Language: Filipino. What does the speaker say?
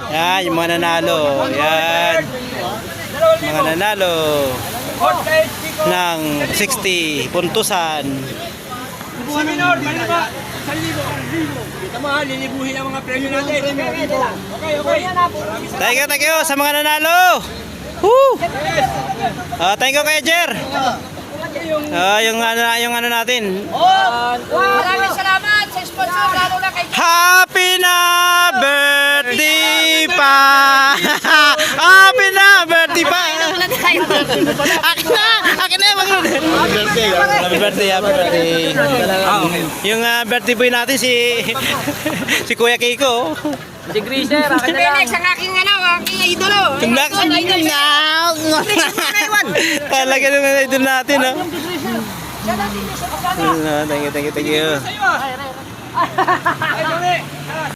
Yan, yung mga nanalo. Yan. Mga nanalo ng 60 puntusan. Minor, mali ba? 1,000, 1,000. Kita mo ha, lilibuhin ang mga premyo natin. Okay. Thank you sa mga nanalo. Woo! Thank you kay Jer. Yung ano natin. Maraming salamat sa sponsor, lalo na kay Happy na birthday pa. Happy na birthday pa. Akin na yung happy birthday. Yung birthday boy natin si Kuya Kiko. Si Greaser, akin na lang. Felix, ang aking idolo. Talaga naman idol natin, ha? Thank you. Ay,